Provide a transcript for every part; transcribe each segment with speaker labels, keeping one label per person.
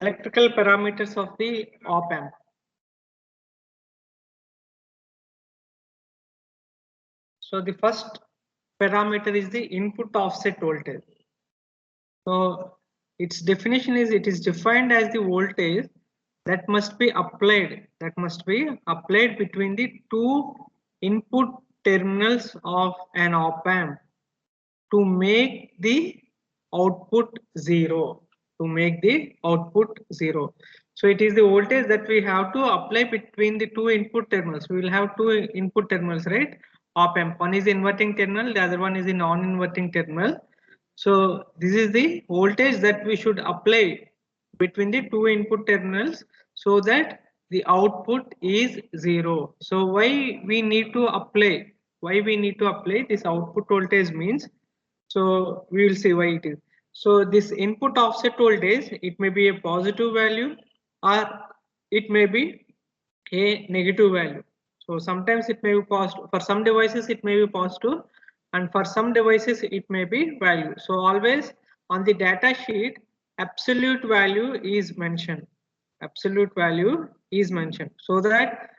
Speaker 1: Electrical parameters of the op amp. So the first parameter is the input offset voltage. So its definition is it is defined as the voltage that must be applied between the two input terminals of an op amp to make the output zero. So it is the voltage that we have to apply between the two input terminals. We will have two input terminals, right? Op amp, one is inverting terminal, the other one is the non-inverting terminal. So this is the voltage that we should apply between the two input terminals so that the output is zero. So why we need to apply this output voltage means, so we will see why it is. So this input offset voltage, it may be a positive value or it may be a negative value. So sometimes it may be positive. For some devices it may be positive, and for some devices it may be value. So always on the data sheet, absolute value is mentioned. So that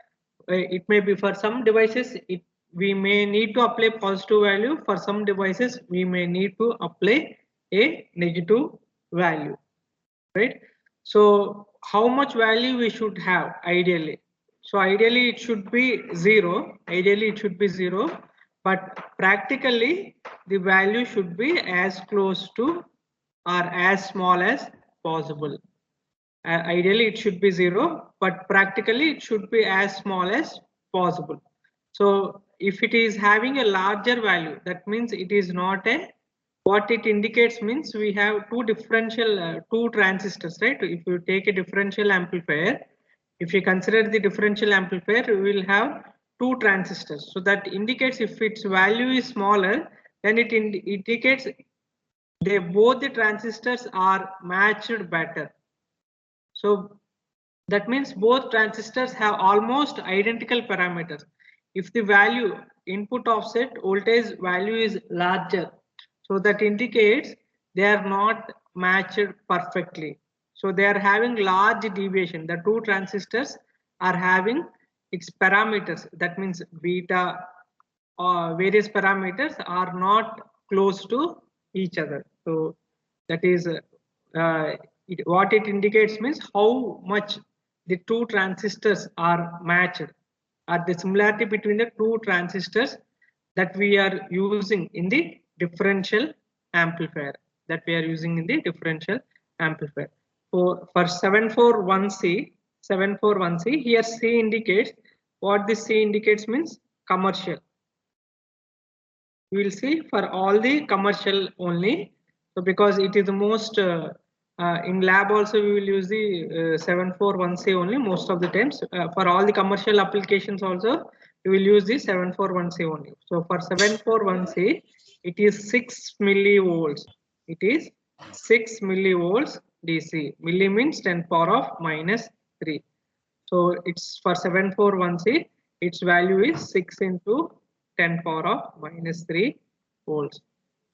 Speaker 1: it may be for some devices we may need to apply positive value. For some devices we may need to apply a negative value, right? So how much value we should have ideally? So ideally it should be zero. But practically the value should be as close to or as small as possible. Ideally it should be zero, but practically it should be as small as possible. So if it is having a larger value, that means it is not a, what it indicates means we have two transistors, right? If you take a differential amplifier, if you consider the differential amplifier, we will have two transistors. So that indicates if its value is smaller, then it indicates both the transistors are matched better. So that means both transistors have almost identical parameters. If the value input offset voltage value is larger, so that indicates they are not matched perfectly. So they are having large deviation. The two transistors are having its parameters. That means beta or various parameters are not close to each other. So that is what it indicates means how much the two transistors are matched, or the similarity between the two transistors that we are using in the differential amplifier. For 741C, here C indicates, what this C indicates means commercial. We will see for all the commercial only. So because it is the most in lab also we will use the 741C only most of the times. For all the commercial applications also we will use the 741C only. So for 741C it is 6 millivolts. It is 6 millivolts DC. Milli means 10 power of minus 3. So it's for 741C, its value is 6 into 10 power of minus 3 volts.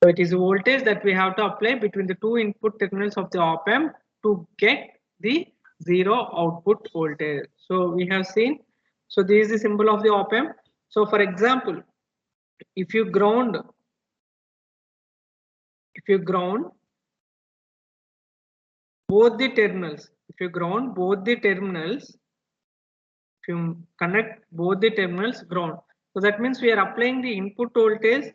Speaker 1: So it is a voltage that we have to apply between the two input terminals of the op amp to get the zero output voltage. So we have seen, so this is the symbol of the op amp. So for example, if you ground both the terminals, if you connect both the terminals ground, so that means we are applying the input voltage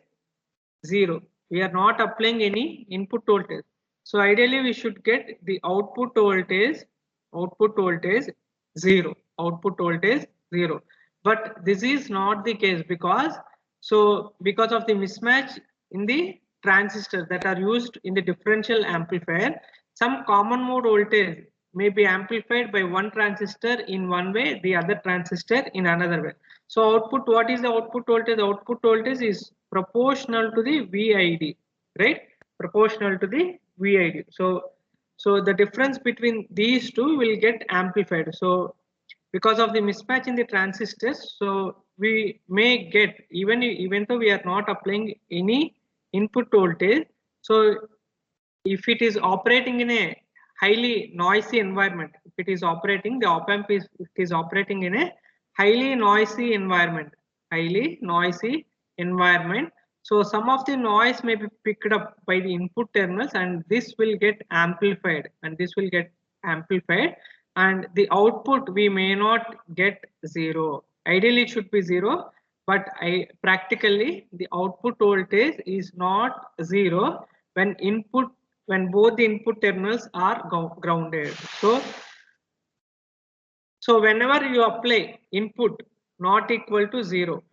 Speaker 1: 0. We are not applying any input voltage. So ideally we should get the output voltage 0. But this is not the case because of the mismatch in the transistors that are used in the differential amplifier, some common mode voltage may be amplified by one transistor in one way, the other transistor in another way. So output, what is the output voltage? The output voltage is proportional to the VID, right? Proportional to the VID. So the difference between these two will get amplified. So because of the mismatch in the transistors, so we may get, even though we are not applying any input voltage, so if it is operating in a highly noisy environment. If it is operating, the op-amp is operating in a highly noisy environment. Highly noisy environment. So some of the noise may be picked up by the input terminals, and this will get amplified, and the output we may not get 0. Ideally it should be 0, but practically the output voltage is not 0 when both the input terminals are grounded. So whenever you apply input not equal to 0,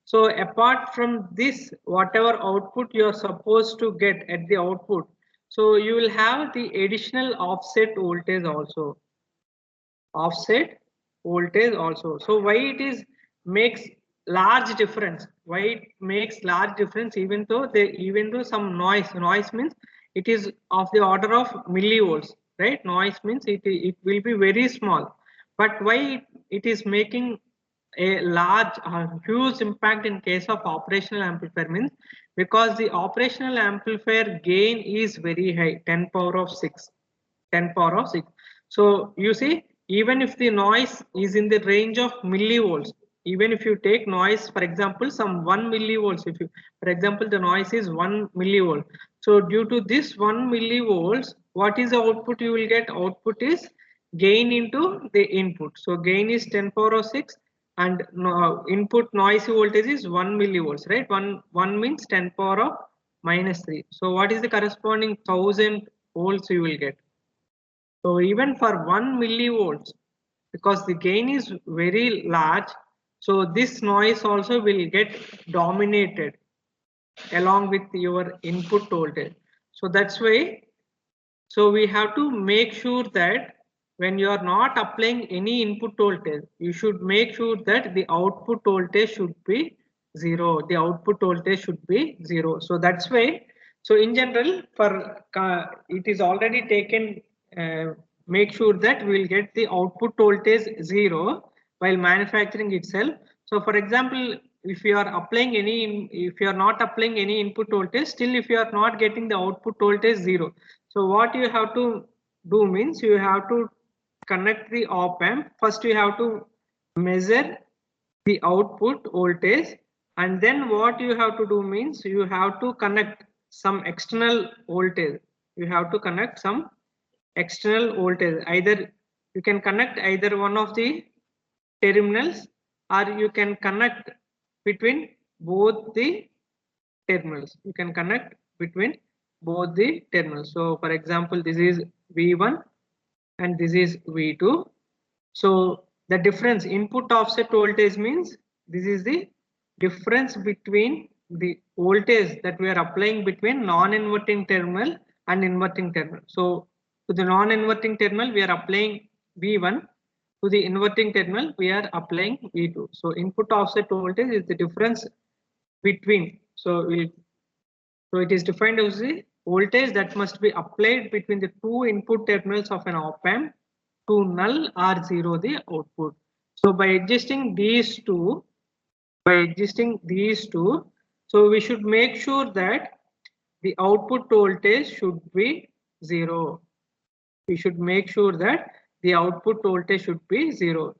Speaker 1: so apart from this, whatever output you are supposed to get at the output, so you will have the additional offset voltage also. So why it is makes large difference? Why it makes large difference? Even though some noise means it is of the order of millivolts, right? Noise means it will be very small, but why it is making a huge impact in case of operational amplifier means because the operational amplifier gain is very high, 10 power of 6. So you see, even if the noise is in the range of millivolts, even if you take noise, for example, some 1 millivolts, for example, the noise is 1 millivolt. So due to this 1 millivolts, what is the output you will get? Output is gain into the input. So gain is 10 power of 6 and input noise voltage is 1 millivolts, right? 1 means 10 power of -3. So what is the corresponding 1000 volts you will get? So even for 1 millivolts, because the gain is very large, so this noise also will get dominated along with your input voltage. So that's why, so we have to make sure that when you are not applying any input voltage, you should make sure that the output voltage should be 0. So that's why, so in general, for it is already taken, make sure that we will get the output voltage 0 while manufacturing itself. So for example, if you are not applying any input voltage, still if you are not getting the output voltage 0. So what you have to do means you have to connect the op-amp. First you have to measure the output voltage, and then what you have to do means you have to connect some external voltage. Either you can connect either one of the terminals, or you can connect between both the terminals. So for example, this is V1 and this is V2. So the difference, input offset voltage, means this is the difference between the voltage that we are applying between non-inverting terminal and inverting terminal. So to the non-inverting terminal we are applying V1, to the inverting terminal we are applying V2. So input offset voltage is the difference between, so it is defined as the voltage that must be applied between the two input terminals of an op-amp to null or 0 the output. So by adjusting these two, so we should make sure that the output voltage should be 0.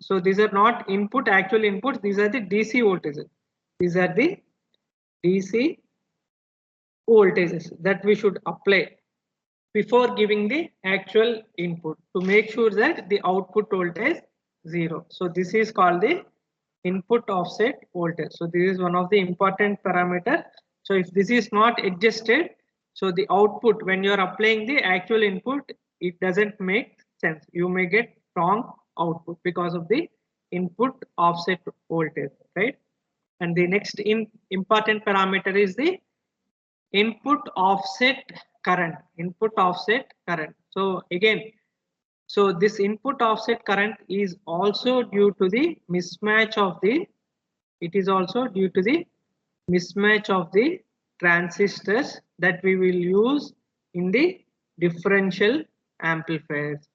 Speaker 1: So these are not actual inputs, these are the DC voltages. That we should apply before giving the actual input to make sure that the output voltage is 0. So this is called the input offset voltage. So this is one of the important parameter. So if this is not adjusted, so the output, when you are applying the actual input, it doesn't make sense. You may get wrong output because of the input offset voltage, right? And the next important parameter is the input offset current. So again, so this input offset current is also due to the mismatch of the transistors that we will use in the differential amplifiers.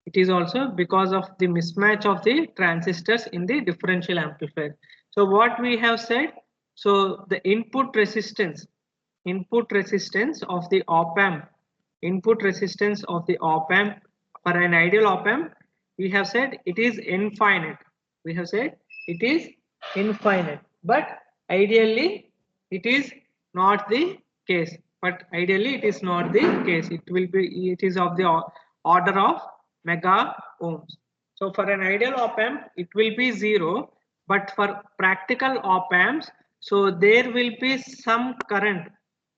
Speaker 1: It is also because of the mismatch of the transistors in the differential amplifier. So what we have said, so the input resistance input resistance of the op-amp, input resistance of the op-amp for an ideal op-amp, we have said it is infinite. We have said it is infinite, but ideally it is not the case. But ideally it is not the case. It is of the order of mega ohms. So for an ideal op-amp, it will be 0, but for practical op-amps, so there will be some current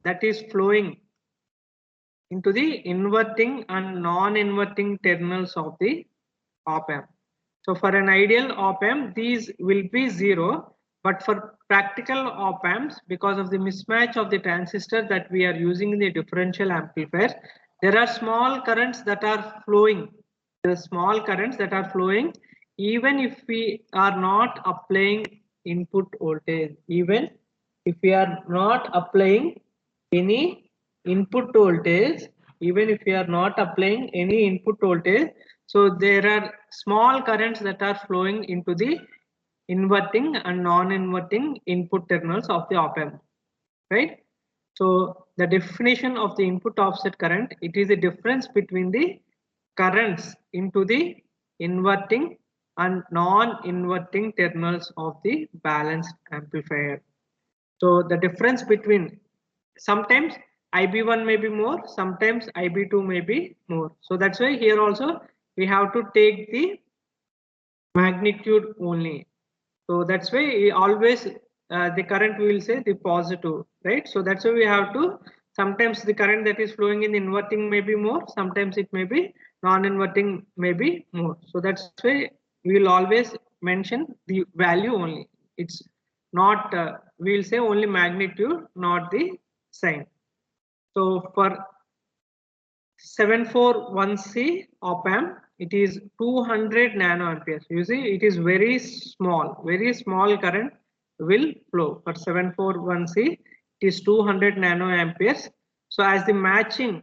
Speaker 1: that is flowing into the inverting and non-inverting terminals of the op-amp. So for an ideal op-amp, these will be 0, but for practical op-amps, because of the mismatch of the transistor that we are using in the differential amplifiers, there are small currents that are flowing. The small currents that are flowing, even if we are not applying input voltage, even if we are not applying any input voltage, even if we are not applying any input voltage, so there are small currents that are flowing into the inverting and non-inverting input terminals of the op-amp, right? So the definition of the input offset current, it is the difference between the currents into the inverting and non-inverting terminals of the balanced amplifier. So the difference between, sometimes IB1 may be more, sometimes IB2 may be more. So that's why here also we have to take the magnitude only. So that's why we always the current we will say the positive, right? So that's why we have to, sometimes the current that is flowing in inverting may be more, sometimes it may be non-inverting may be more. So that's why we will always mention the value only. It's not, we will say only magnitude, not the sign. So for 741C op-amp, it is 200 nanoamperes. You see, it is very small current will flow. For 741C, it is 200 nanoamperes. So as the matching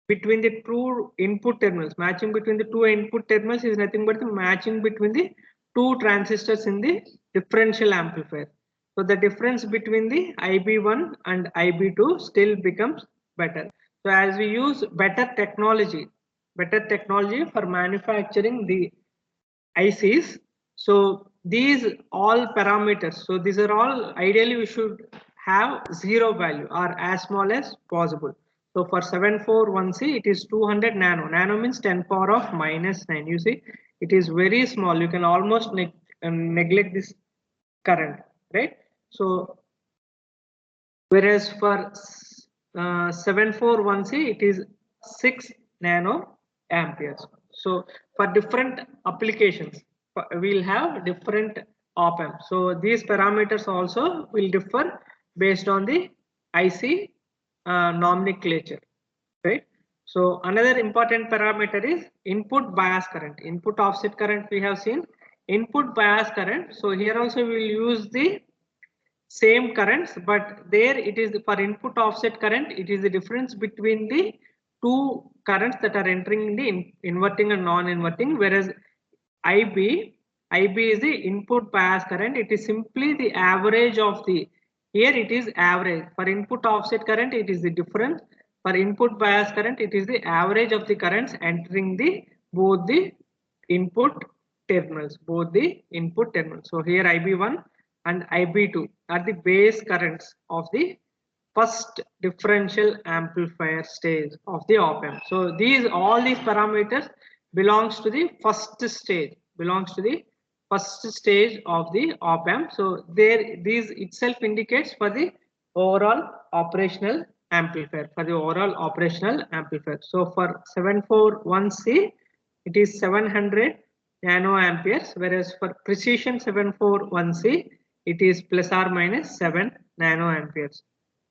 Speaker 1: between the two input terminals, matching between the two input terminals is nothing but the matching between the two transistors in the differential amplifier. So the difference between the IB1 and IB2 still becomes better. So as we use better technology for manufacturing the ICs, so these all parameters, so these are all, ideally we should have 0 value or as small as possible. So for 741C, it is 200 nano. Nano means 10 power of minus 9. You see, it is very small. You can almost neglect this current, right? So whereas for 741C, it is 6 nano amperes. So for different applications, we'll have different op-amp. So these parameters also will differ based on the IC nomenclature, right? So another important parameter is input bias current. Input offset current we have seen. Input bias current. So here also we will use the same currents, but there it is for input offset current, it is the difference between the two currents that are entering in the inverting and non-inverting, whereas IB is the input bias current. It is simply the average of the, here it is average. For input offset current, it is the difference. For input bias current, it is the average of the currents entering the both the input terminals, So here IB1 and IB2 are the base currents of the first differential amplifier stage of the op-amp. So all these parameters belongs to the first stage, of the op-amp. So these itself indicates for the overall operational amplifier, So for 741C, it is 700 nanoamperes, whereas for precision 741C, it is plus or minus 7 nanoamperes.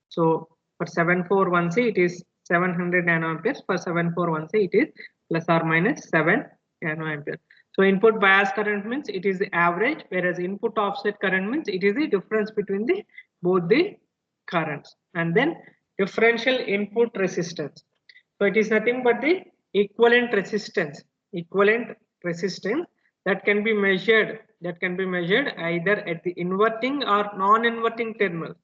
Speaker 1: So for 741C, it is 700 nanoamperes. For 741C, it is plus or minus 7 nanoamperes. So input bias current means it is the average, whereas input offset current means it is the difference between the both the currents. And then differential input resistance. So it is nothing but the equivalent resistance that can be measured either at the inverting or non-inverting terminal.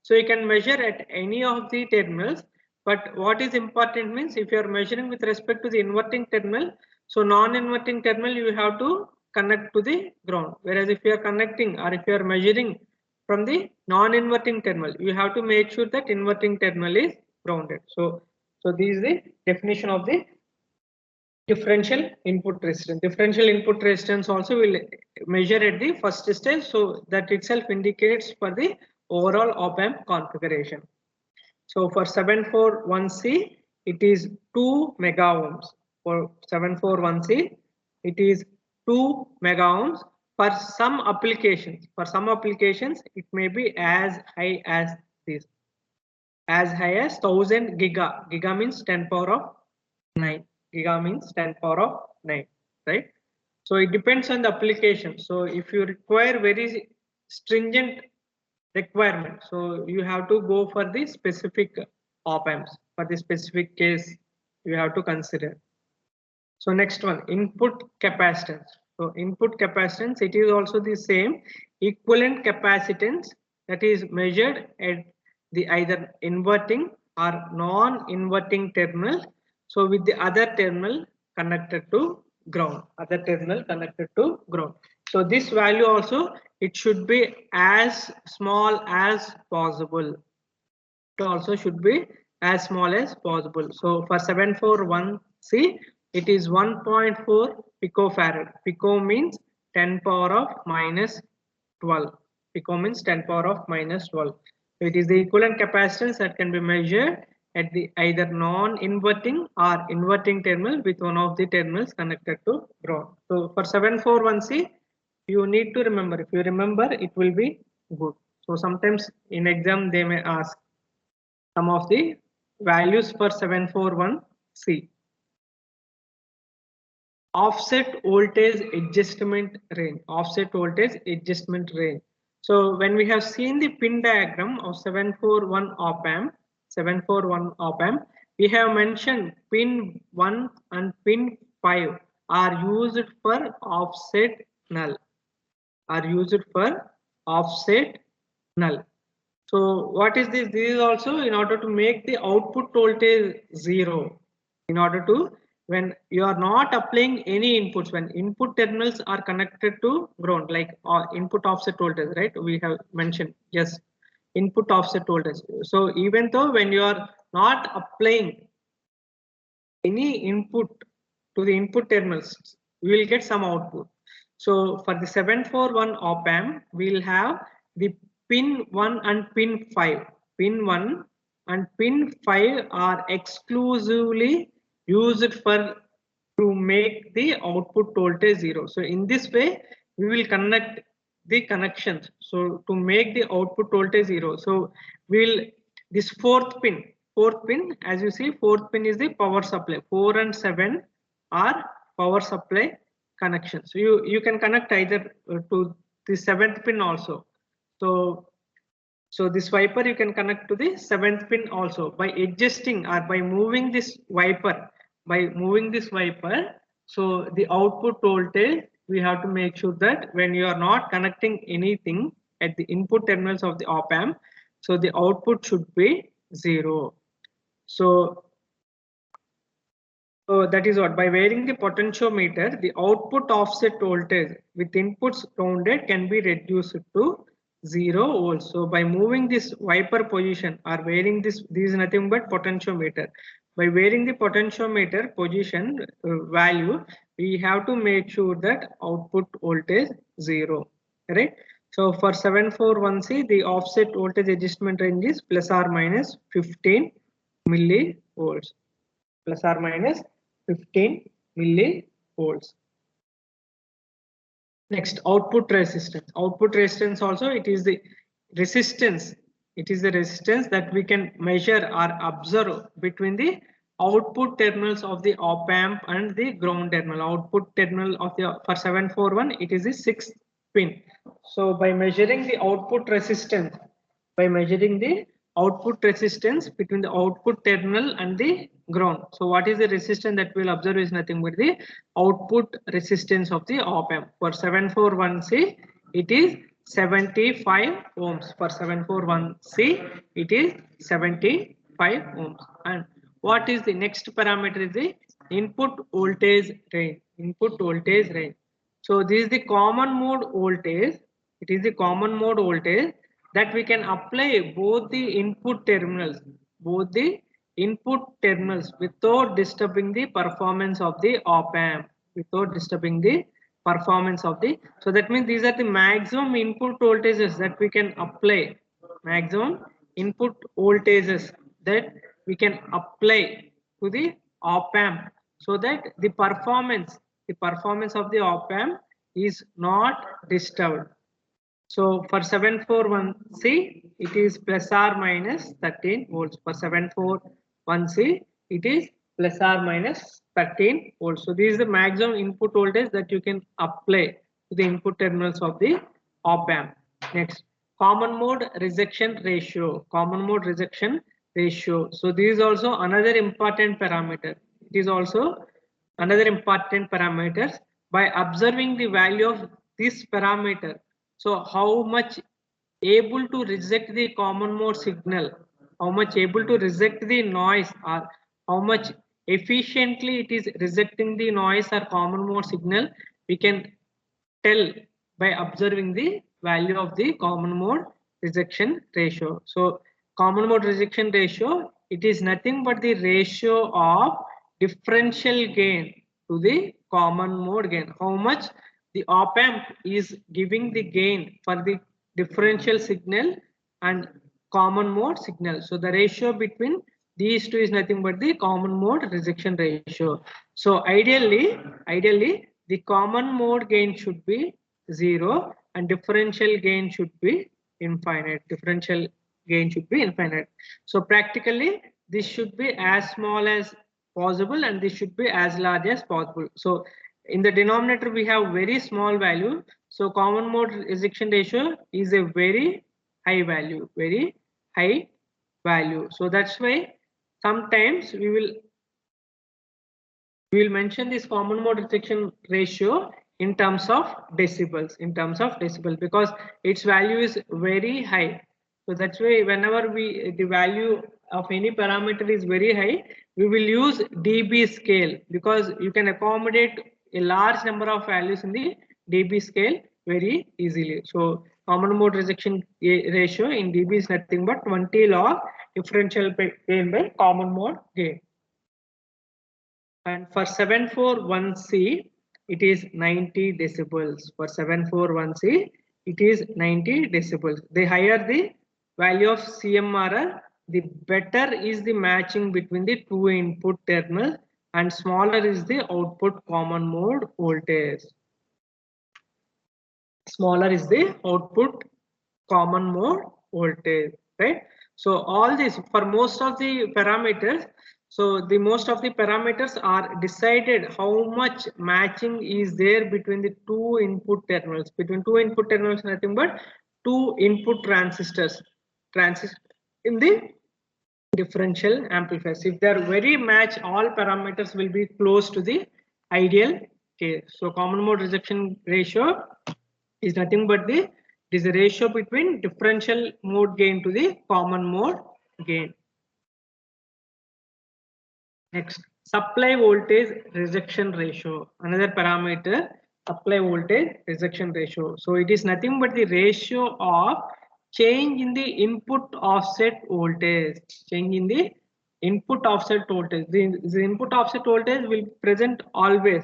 Speaker 1: So you can measure at any of the terminals, but what is important means if you are measuring with respect to the inverting terminal, so non-inverting terminal you have to connect to the ground, whereas if you are connecting or if you are measuring from the non-inverting terminal, you have to make sure that inverting terminal is grounded. So this is the definition of the differential input resistance. Differential input resistance also will measure at the first stage, so that itself indicates for the overall op-amp configuration. So for 741C, it is 2 mega ohms. For 741C, it is 2 mega ohms. For some applications, it may be as high as this, as high as 1000 giga. Giga means 10 power of 9. Giga means 10 power of 9, right? So it depends on the application. So if you require very stringent requirement, so you have to go for the specific op-amps. For the specific case, you have to consider. So next one, input capacitance. So input capacitance, it is also the same equivalent capacitance that is measured at the either inverting or non-inverting terminal. So with the other terminal connected to ground, So this value also, it should be as small as possible. It also should be as small as possible. So for 741C, it is 1.4 picofarad. Pico means 10 power of minus 12. Pico means 10 power of minus 12. So it is the equivalent capacitance that can be measured at the either non-inverting or inverting terminal with one of the terminals connected to ground. So for 741C, you need to remember. If you remember, it will be good. So sometimes in exam they may ask some of the values for 741C. Offset voltage adjustment range. So when we have seen the pin diagram of 741 op-amp, we have mentioned pin 1 and pin 5 are used for offset null. So what is this? This is also in order to make the output voltage 0. In order to, when you are not applying any inputs, when input terminals are connected to ground, like input offset voltage, right? We have mentioned, yes, input offset voltage. So even though when you are not applying any input to the input terminals, we will get some output. So for the 741 op-amp, we will have the pin 1 and pin 5. Pin 1 and pin 5 are exclusively used for to make the output voltage 0. So in this way, we will connect the connections. So to make the output voltage 0. So we'll this fourth pin, as you see, fourth pin is the power supply. 4 and 7 are power supply connections. So you can connect either to the seventh pin also. So this wiper you can connect to the seventh pin also by adjusting or by moving this wiper. So the output voltage, we have to make sure that when you are not connecting anything at the input terminals of the op-amp, so the output should be 0. So that is what, by varying the potentiometer, the output offset voltage with inputs grounded can be reduced to 0 volts. So by moving this wiper position or varying this is nothing but potentiometer. By varying the potentiometer position value, we have to make sure that output voltage 0, right? So for 741C, the offset voltage adjustment range is plus or minus 15 millivolts. Plus or minus 15 millivolts. Next, output resistance. Output resistance also, it is the resistance. It is the resistance that we can measure or observe between the output terminals of the op-amp and the ground terminal. Output terminal of the for 741, it is the 6th pin. So by measuring the output resistance, between the output terminal and the ground. So what is the resistance that we'll observe is nothing but the output resistance of the op-amp. For 741C, it is 75 ohms. For 741C, it is 75 ohms. And what is the next parameter? Is the input voltage range. Input voltage range. So this is the common mode voltage. It is the common mode voltage that we can apply both the input terminals, without disturbing the performance of the op amp, without disturbing the performance of the. So that means these are the maximum input voltages that we can apply, maximum input voltages that we can apply to the op amp, so that the performance of the op amp is not disturbed. So for 741C, it is plus or minus 13 volts. For 741C, it is plus or minus 13 volts. So this is the maximum input voltage that you can apply to the input terminals of the op amp. Next, common mode rejection ratio. Common mode rejection ratio. So this is also another important parameter. It is also another important parameter. By observing the value of this parameter, so how much able to reject the common mode signal, how much able to reject the noise, or how much efficiently it is rejecting the noise or common mode signal, we can tell by observing the value of the common mode rejection ratio. So common mode rejection ratio, it is nothing but the ratio of differential gain to the common mode gain. How much the op amp is giving the gain for the differential signal and common mode signal. So the ratio between these two is nothing but the common mode rejection ratio. So ideally the common mode gain should be 0 and differential gain should be infinite. Differential gain should be infinite. So practically this should be as small as possible and this should be as large as possible. So in the denominator we have very small value. So common mode rejection ratio is a very high value, very high value. So that's why sometimes we will mention this common mode rejection ratio in terms of decibels, because its value is very high. So that's why whenever the value of any parameter is very high, we will use dB scale, because you can accommodate a large number of values in the dB scale very easily. So common mode rejection ratio in dB is nothing but 20 log differential gain by common mode gain. And for 741C, it is 90 decibels. For 741C, it is 90 decibels. The higher the value of CMRR, the better is the matching between the two input terminals, and smaller is the output common mode voltage. Smaller is the output common mode voltage, right? So all this, for most of the parameters, so the most of the parameters are decided how much matching is there between the two input terminals. Between two input terminals, nothing but two input transistors in the differential amplifiers. If they are very match, all parameters will be close to the ideal case. So common mode rejection ratio is nothing but it is the ratio between differential mode gain to the common mode gain. Next, supply voltage rejection ratio, another parameter, supply voltage rejection ratio. So it is nothing but the ratio of change in the input offset voltage. Change in the input offset voltage. The input offset voltage will present always,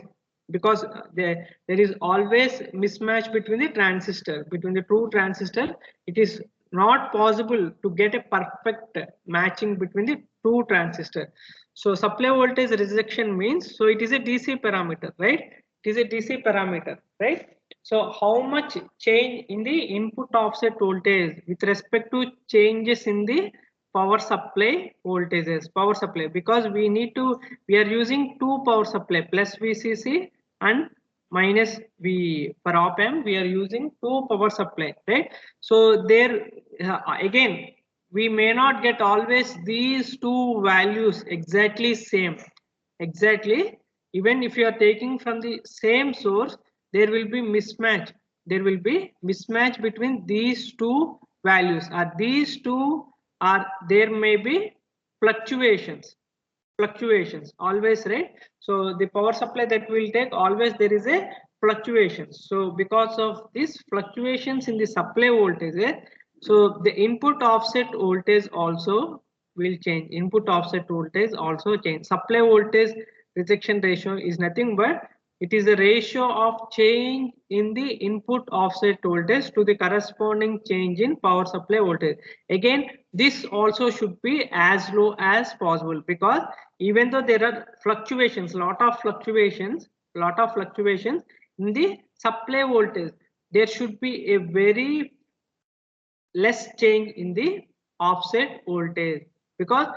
Speaker 1: because there is always mismatch between the transistor, between the two transistor. It is not possible to get a perfect matching between the two transistor. So supply voltage rejection means, so it is a DC parameter, right? It is a DC parameter, right? So how much change in the input offset voltage with respect to changes in the power supply voltages, power supply, because we are using two power supply, plus VCC and minus V. For op amp we are using two power supply, right? So there again, we may not get always these two values exactly same. Exactly, even if you are taking from the same source, there will be mismatch there will be mismatch between these two values, or these two are, there may be fluctuations always, right? So the power supply that will take, always there is a fluctuation. So because of these fluctuations in the supply voltage, so the input offset voltage also will change. Input offset voltage also change. Supply voltage rejection ratio is nothing but it is a ratio of change in the input offset voltage to the corresponding change in power supply voltage. Again, this also should be as low as possible, because even though there are fluctuations, lot of fluctuations in the supply voltage, there should be a very less change in the offset voltage, because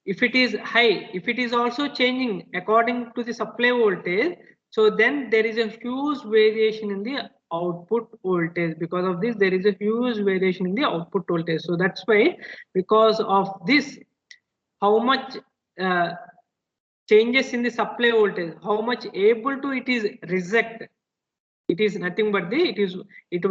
Speaker 1: if it is high, if it is also changing according to the supply voltage, so then there is a huge variation in the output voltage. Because of this, there is a huge variation in the output voltage. So that's why, because of this, how much changes in the supply voltage, how much able to it is reject, it is nothing but the it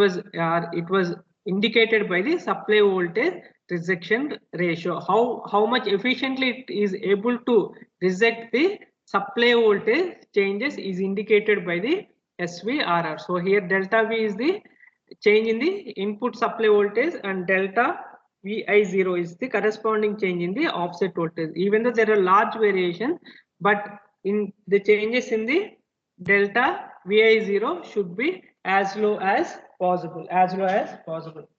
Speaker 1: was indicated by the supply voltage rejection ratio. How much efficiently it is able to reject the supply voltage changes is indicated by the SVRR. So here delta V is the change in the input supply voltage, and delta VI0 is the corresponding change in the offset voltage. Even though there are large variations, but in the changes in the delta VI0 should be as low as possible, as low as possible.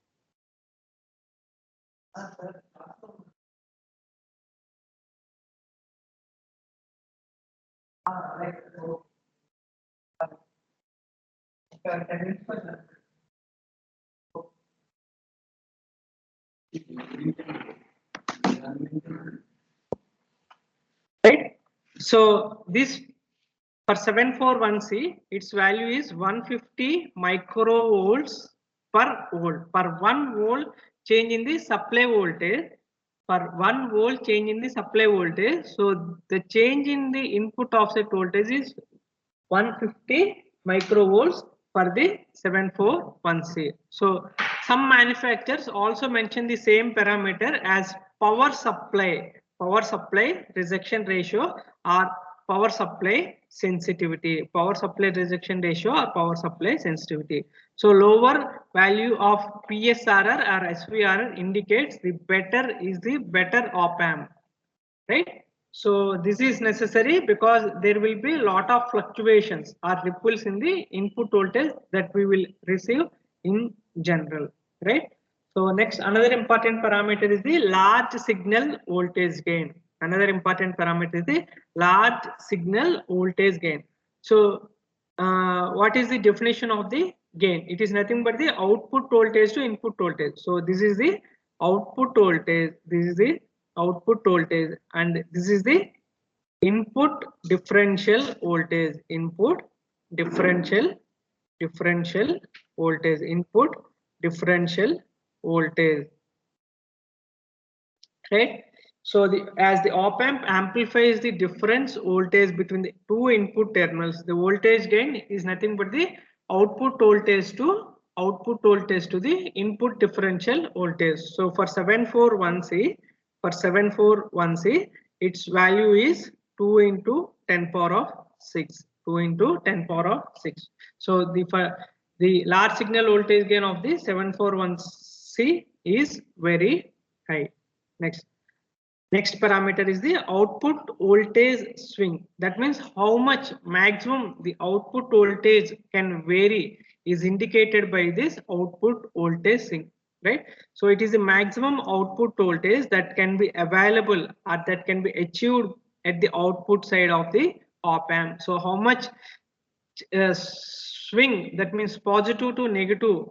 Speaker 1: Right. So this, for 741C, its value is 150 microvolts per volt. Per 1 volt change in the supply voltage, per 1 volt change in the supply voltage. So the change in the input offset voltage is 150 microvolts for the 741C. So some manufacturers also mention the same parameter as power supply rejection ratio, or power supply sensitivity, power supply rejection ratio or power supply sensitivity. So lower value of PSRR or SVRR indicates the better is the better op amp, right? So this is necessary because there will be a lot of fluctuations or ripples in the input voltage that we will receive in general, right? So next, another important parameter is the large signal voltage gain. Another important parameter is the large signal voltage gain. So what is the definition of the gain? It is nothing but the output voltage to input voltage. So this is the output voltage, this is the output voltage, and this is the input differential voltage, input differential voltage, input differential voltage, right? So as the op amp amplifies the difference voltage between the two input terminals, the voltage gain is nothing but the output voltage to the input differential voltage. So for 741C, its value is 2 into 10 power of 6, 2 into 10 power of 6. So the large signal voltage gain of the 741C is very high. Next parameter is the output voltage swing. That means how much maximum the output voltage can vary is indicated by this output voltage swing, right? So it is the maximum output voltage that can be available or that can be achieved at the output side of the op amp. So how much swing, that means positive to negative,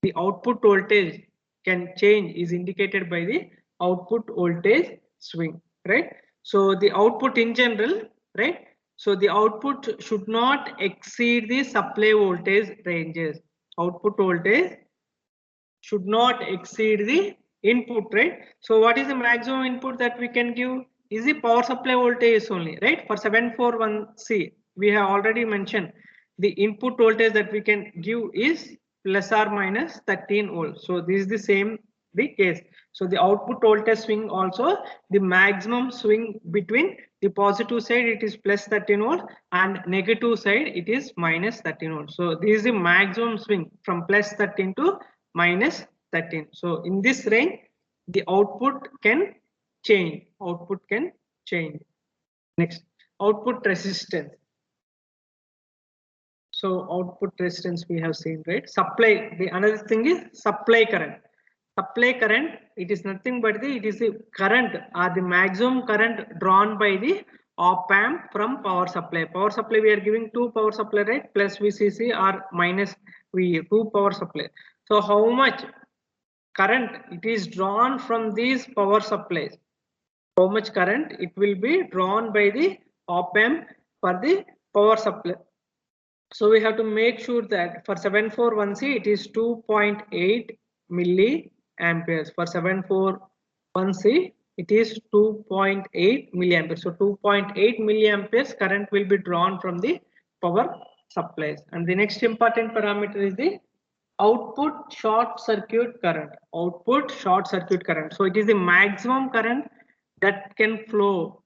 Speaker 1: the output voltage can change is indicated by the output voltage swing, right? So the output in general, right? So the output should not exceed the supply voltage ranges. Output voltage should not exceed the input, right? So what is the maximum input that we can give is the power supply voltage only, right? For 741C, we have already mentioned the input voltage that we can give is plus or minus 13 volts. So this is the same the case. So the output voltage swing also, the maximum swing between the positive side it is plus 13 volts and negative side it is minus 13 volts. So this is the maximum swing from plus 13 to minus 13. So in this range the output can change. Output can change. Next, output resistance. So output resistance we have seen, right? Supply, the another thing is supply current. Supply current, it is nothing but it is the current or the maximum current drawn by the op amp from power supply. Power supply we are giving two power supply, right? Plus VCC or minus VE, two power supply. So how much current it is drawn from these power supplies? How much current it will be drawn by the op amp for the power supply? So we have to make sure that for 741C it is 2.8 milliamperes. For 741C it is 2.8 milliamperes. So 2.8 milliamperes current will be drawn from the power supplies. And the next important parameter is the output short circuit current. Output short circuit current. So it is the maximum current that can flow,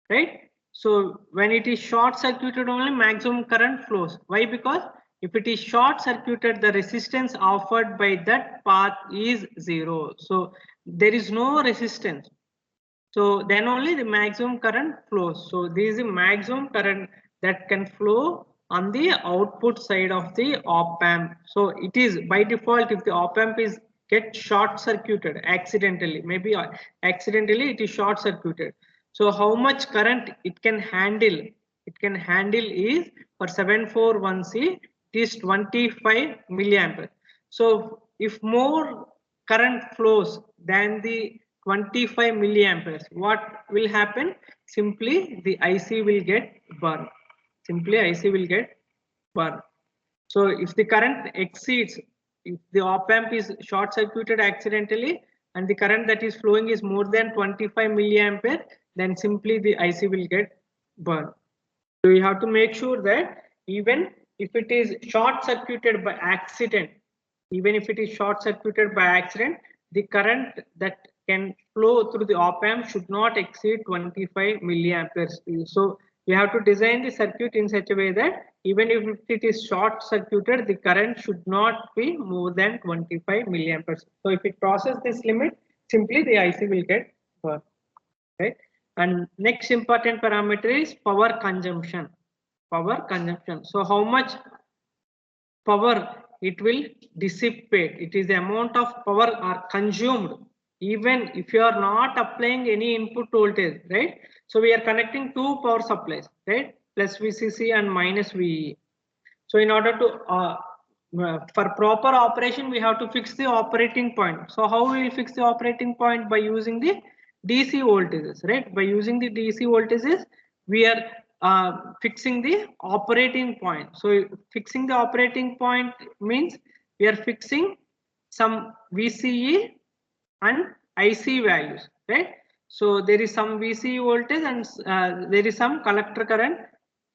Speaker 1: right? So when it is short circuited only maximum current flows. Why? Because if it is short circuited the resistance offered by that path is 0. So there is no resistance. So then only the maximum current flows. So this is the maximum current that can flow on the output side of the op amp. So it is by default if the op amp is get short circuited accidentally, maybe accidentally it is short circuited. So how much current it can handle? It can handle is for 741C it is 25 milliampere. So if more current flows than the 25 milliamperes, what will happen? Simply the IC will get burned. Simply IC will get burned. So if the current exceeds, if the op amp is short circuited accidentally and the current that is flowing is more than 25 milliampere, then simply the IC will get burned. So you have to make sure that even if it is short circuited by accident, even if it is short circuited by accident, the current that can flow through the op amp should not exceed 25 milliamperes. So we have to design the circuit in such a way that even if it is short circuited, the current should not be more than 25 milliamperes. So if it crosses this limit, simply the IC will get burned. Right? And next important parameter is power consumption. Power consumption. So how much power it will dissipate? It is the amount of power are consumed even if you are not applying any input voltage, right? So we are connecting two power supplies, right? Plus VCC and minus VE. So in order to for proper operation, we have to fix the operating point. So how we will fix the operating point? By using the DC voltages, right? By using the DC voltages, we are fixing the operating point. So fixing the operating point means we are fixing some VCE and IC values, right? So there is some VCE voltage and there is some collector current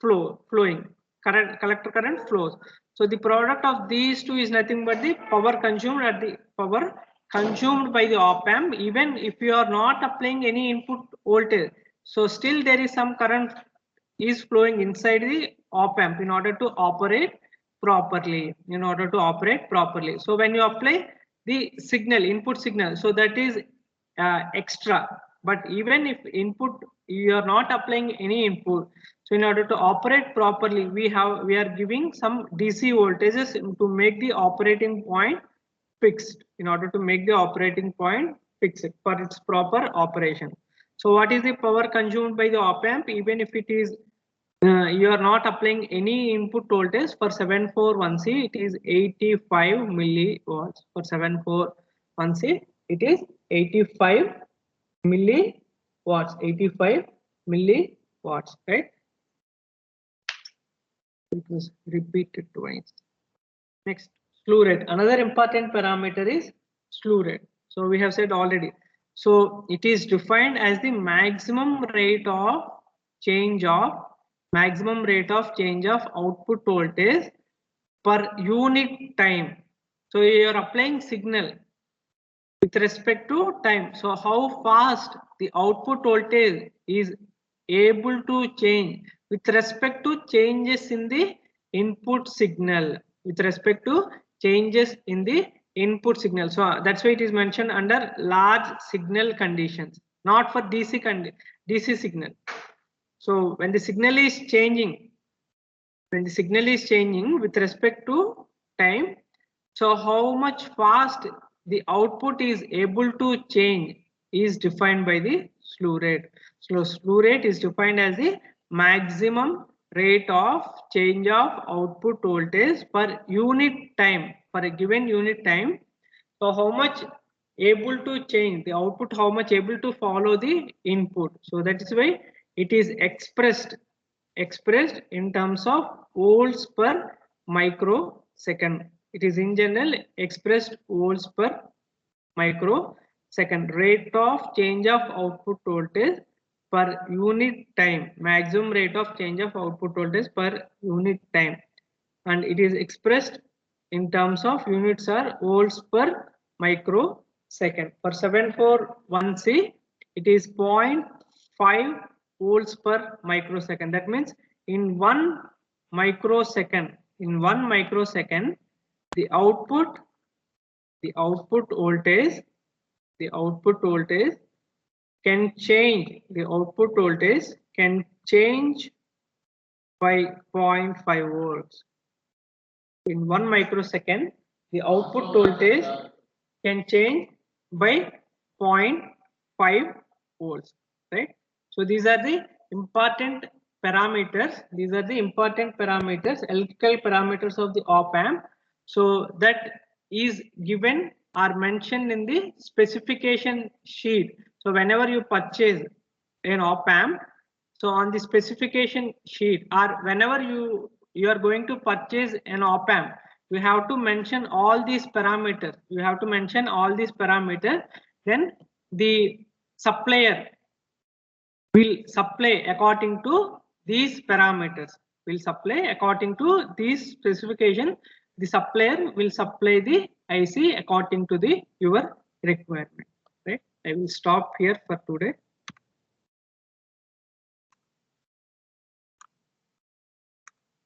Speaker 1: flowing. Collector current flows. So the product of these two is nothing but the power consumed at the power consumed by the op amp. Even if you are not applying any input voltage, so still there is some current is flowing inside the op amp in order to operate properly. In order to operate properly. So when you apply the signal, input signal, so that is extra. But even if input you are not applying any input, so in order to operate properly, we are giving some DC voltages to make the operating point fixed. In order to make the operating point fixed for its proper operation. So what is the power consumed by the op amp? Even if it is you are not applying any input voltage for 741C, it is 85 milliwatts. For 741C, it is 85 milliwatts. 85 milliwatts, right? It was repeated twice. Next, slew rate. Another important parameter is slew rate. So we have said already. So it is defined as the maximum rate of change of output voltage per unit time. So you are applying signal with respect to time. So how fast the output voltage is able to change with respect to changes in the input signal, with respect to changes in the input signal. So that's why it is mentioned under large signal conditions, not for DC signal. So when the signal is changing, with respect to time, so how much fast the output is able to change is defined by the slew rate. So slew rate is defined as the maximum rate of change of output voltage per unit time, for a given unit time. So how much able to change the output, how much able to follow the input. So that is why it is expressed in terms of volts per microsecond. It is in general expressed volts per microsecond. Rate of change of output voltage per unit time, maximum rate of change of output voltage per unit time, and it is expressed in terms of units are volts per microsecond. For 741C, it is 0.5 volts per microsecond. That means in 1 microsecond, the output voltage can change, by 0.5 volts. In 1 microsecond, the output voltage can change by 0.5 volts, right? So these are the important parameters. Electrical parameters of the op amp. So that is given or mentioned in the specification sheet. So whenever you purchase an op amp, so on the specification sheet, or whenever you are going to purchase an op amp, you have to mention all these parameters. Then the supplier will supply according to these parameters. According to these specification, the supplier will supply the IC according to your requirement. Right? I will stop here for today.